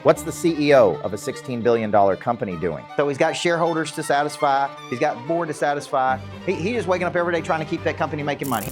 What's the CEO of a $16 billion company doing? So he's got shareholders to satisfy. He's got board to satisfy. He's just waking up every day trying to keep that company making money.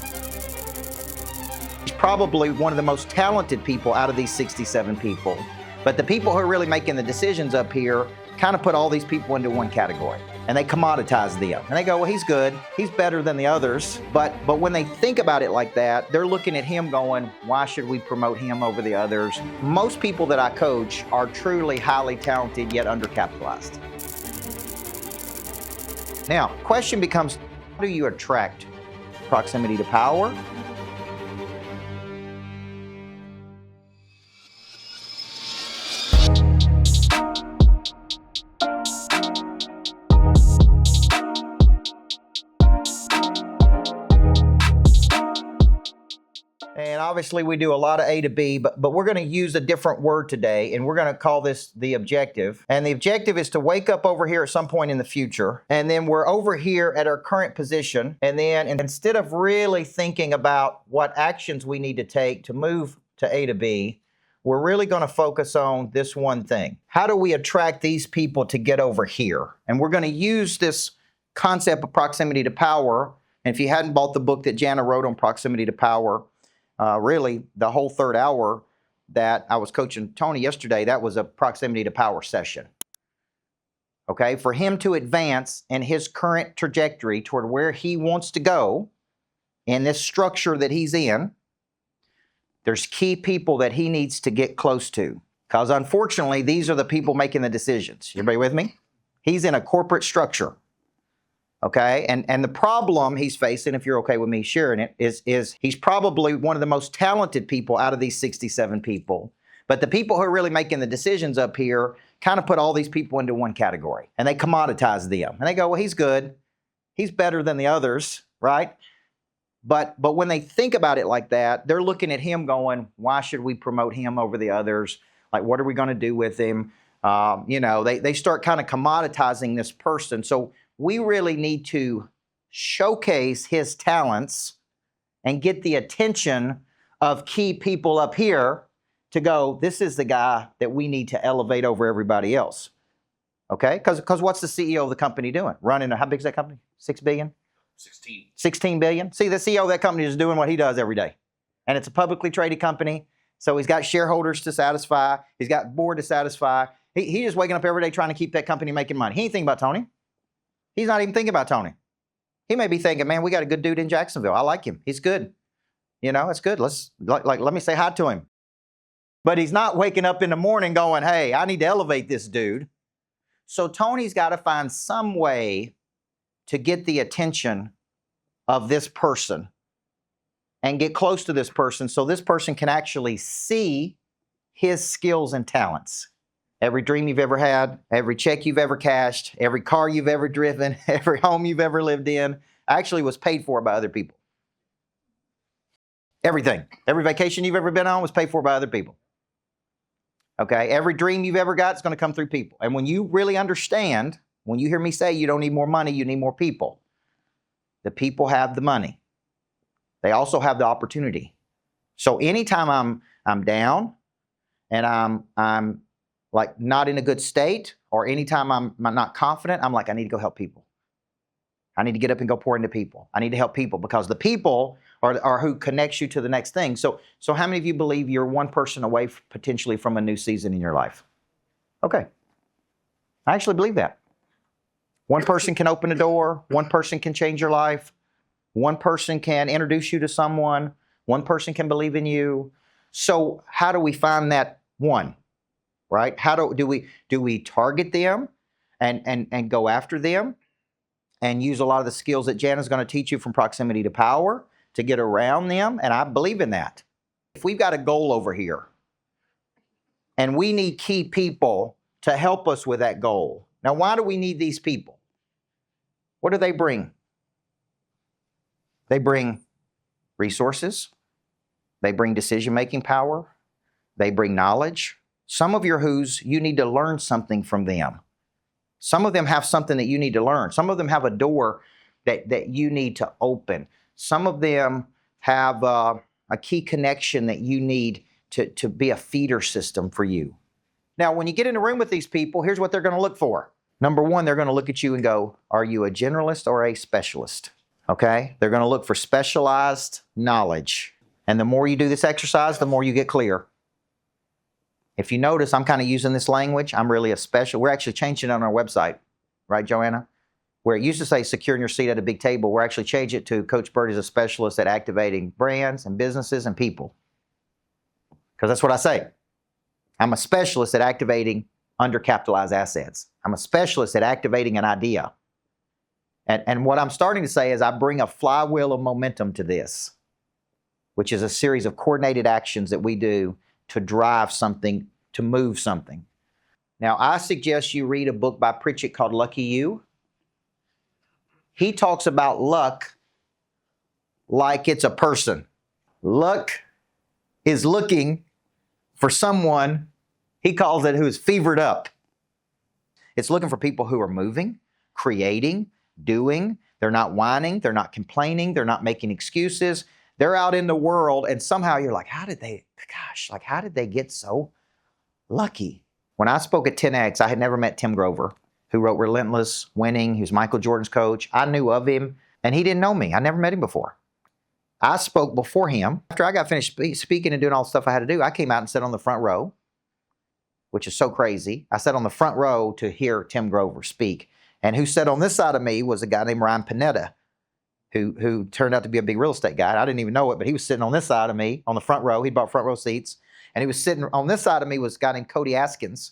He's probably one of the most talented people out of these 67 people. But the people who are really making the decisions up here kind of put all these people into one category. And they commoditize them. And they go, well, he's good. He's better than the others. But when they think about it like that, they're looking at him going, why should we promote him over the others? Most people that I coach are truly highly talented, yet undercapitalized. Now, question becomes, how do you attract proximity to power? And obviously we do a lot of A to B, but we're going to use a different word today, and we're going to call this the objective. And the objective is to wake up over here at some point in the future, and then we're over here at our current position, and then instead of really thinking about what actions we need to take to move to A to B, we're really going to focus on this one thing. How do we attract these people to get over here? And we're going to use this concept of proximity to power. And if you hadn't bought the book that Jana wrote on proximity to power, really, the whole third hour that I was coaching Tony yesterday, that was a proximity to power session. Okay, for him to advance in his current trajectory toward where he wants to go in this structure that he's in, there's key people that he needs to get close to. Because unfortunately, these are the people making the decisions. Everybody with me? He's in a corporate structure. Okay, and the problem he's facing, if you're okay with me sharing it, is he's probably one of the most talented people out of these 67 people. But the people who are really making the decisions up here kind of put all these people into one category. And they commoditize them. And they go, well, he's good. He's better than the others, right? But when they think about it like that, they're looking at him going, why should we promote him over the others? Like, what are we going to do with him? They start kind of commoditizing this person. So we really need to showcase his talents and get the attention of key people up here to go, this is the guy that we need to elevate over everybody else. Okay? Because what's the CEO of the company doing? Running how big is that company? 6 billion? 16. 16 billion? See, the CEO of that company is doing what he does every day. And it's a publicly traded company. So he's got shareholders to satisfy. He's got board to satisfy. He's just waking up every day trying to keep that company making money. He ain't thinking about Tony. He's not even thinking about Tony. He may be thinking, man, we got a good dude in Jacksonville. I like him. He's good. It's good. Let me say hi to him. But he's not waking up in the morning going, hey, I need to elevate this dude. So Tony's got to find some way to get the attention of this person and get close to this person so this person can actually see his skills and talents. Every dream you've ever had, every check you've ever cashed, every car you've ever driven, every home you've ever lived in, actually was paid for by other people. Everything. Every vacation you've ever been on was paid for by other people. Okay? Every dream you've ever got is going to come through people. And when you really understand, when you hear me say you don't need more money, you need more people. The people have the money. They also have the opportunity. So anytime I'm down and I'm like not in a good state, or anytime I'm not confident, I'm like, I need to go help people. I need to get up and go pour into people. I need to help people because the people are who connects you to the next thing. So how many of you believe you're one person away potentially from a new season in your life? Okay. I actually believe that. One person can open a door. One person can change your life. One person can introduce you to someone. One person can believe in you. So how do we find that one? Right? How do we target them and go after them and use a lot of the skills that Jana's going to teach you from proximity to power to get around them? And I believe in that. If we've got a goal over here and we need key people to help us with that goal. Now, why do we need these people? What do they bring? They bring resources. They bring decision-making power. They bring knowledge. Some of your who's, you need to learn something from them. Some of them have something that you need to learn. Some of them have a door that you need to open. Some of them have a key connection that you need to be a feeder system for you. Now, when you get in a room with these people, here's what they're going to look for. Number one, they're going to look at you and go, are you a generalist or a specialist? Okay? They're going to look for specialized knowledge. And the more you do this exercise, the more you get clear. If you notice, I'm kind of using this language. I'm really a special. We're actually changing it on our website. Right, Joanna? Where it used to say securing your seat at a big table, we're actually changing it to Coach Burt is a specialist at activating brands and businesses and people. Because that's what I say. I'm a specialist at activating undercapitalized assets. I'm a specialist at activating an idea. And what I'm starting to say is I bring a flywheel of momentum to this, which is a series of coordinated actions that we do to drive something, to move something. Now, I suggest you read a book by Pritchett called Lucky You. He talks about luck like it's a person. Luck is looking for someone, he calls it, who is fevered up. It's looking for people who are moving, creating, doing. They're not whining. They're not complaining. They're not making excuses. They're out in the world, and somehow you're like, how did they get so lucky? When I spoke at 10X, I had never met Tim Grover, who wrote Relentless, Winning. He was Michael Jordan's coach. I knew of him, and he didn't know me. I never met him before. I spoke before him. After I got finished speaking and doing all the stuff I had to do, I came out and sat on the front row, which is so crazy. I sat on the front row to hear Tim Grover speak. And who sat on this side of me was a guy named Ryan Panetta, who turned out to be a big real estate guy. I didn't even know it, but he was sitting on this side of me on the front row. He bought front row seats. And he was sitting on this side of me was a guy named Cody Askins,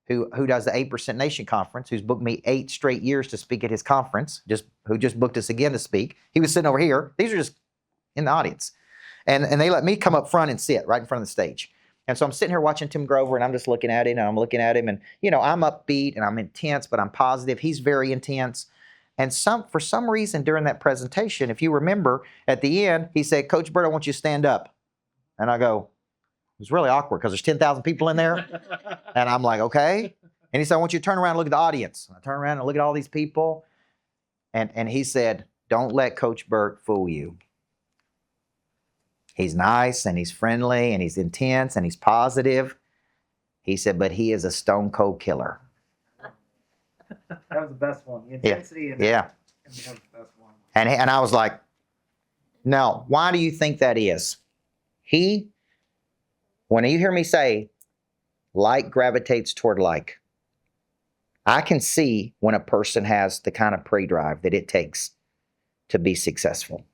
who does the 8% Nation Conference, who's booked me 8 straight years to speak at his conference, who just booked us again to speak. He was sitting over here. These are just in the audience. And they let me come up front and sit right in front of the stage. And so I'm sitting here watching Tim Grover, and I'm just looking at him, and I'm looking at him, and, I'm upbeat, and I'm intense, but I'm positive. He's very intense. And for some reason during that presentation, if you remember, at the end, he said, Coach Burt, I want you to stand up. And I go, it was really awkward because there's 10,000 people in there. And I'm like, okay. And he said, I want you to turn around and look at the audience. And I turn around and look at all these people. And he said, don't let Coach Burt fool you. He's nice and he's friendly and he's intense and he's positive. He said, but he is a stone cold killer. That was the best one. The intensity and that was the best one. And I was like, no, why do you think that is? When you hear me say, like gravitates toward like, I can see when a person has the kind of pre-drive that it takes to be successful.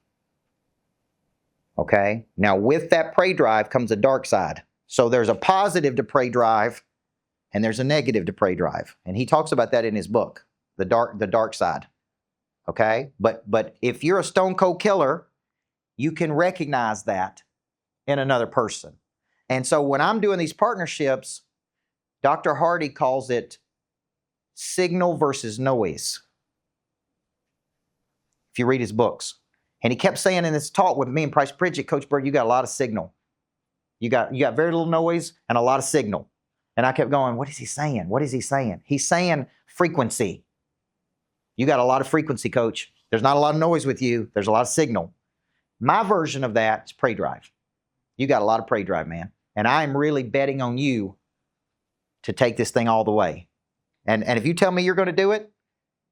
Okay? Now, with that pre-drive comes a dark side. So there's a positive to pre-drive, and there's a negative to pre-drive. And he talks about that in his book, The Dark Side. Okay? But if you're a stone cold killer, you can recognize that in another person. And so when I'm doing these partnerships, Dr. Hardy calls it signal versus noise. If you read his books. And he kept saying in this talk with me and Price Pritchett, Coach Burt, you got a lot of signal. You got very little noise and a lot of signal. And I kept going, what is he saying? What is he saying? He's saying frequency. You got a lot of frequency, Coach. There's not a lot of noise with you. There's a lot of signal. My version of that is pre-drive. You got a lot of pre-drive, man. And I am really betting on you to take this thing all the way. And if you tell me you're going to do it,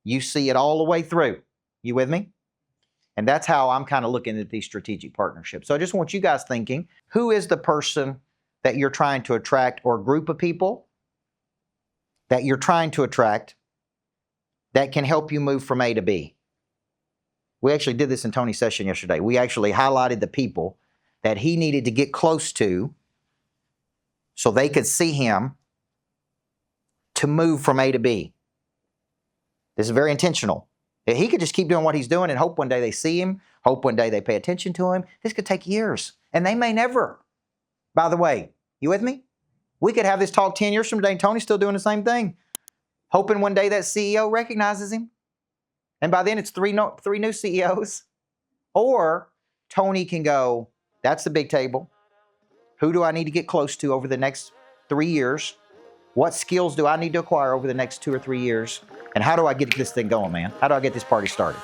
you see it all the way through. You with me? And that's how I'm kind of looking at these strategic partnerships. So I just want you guys thinking, who is the person that you're trying to attract, or a group of people that you're trying to attract that can help you move from A to B? We actually did this in Tony's session yesterday. We actually highlighted the people that he needed to get close to so they could see him to move from A to B. This is very intentional. He could just keep doing what he's doing and hope one day they see him, hope one day they pay attention to him. This could take years, and they may never. By the way, you with me? We could have this talk 10 years from today, and Tony's still doing the same thing, hoping one day that CEO recognizes him. And by then, it's three new CEOs. Or Tony can go, that's the big table. Who do I need to get close to over the next 3 years? What skills do I need to acquire over the next 2 or 3 years? And how do I get this thing going, man? How do I get this party started?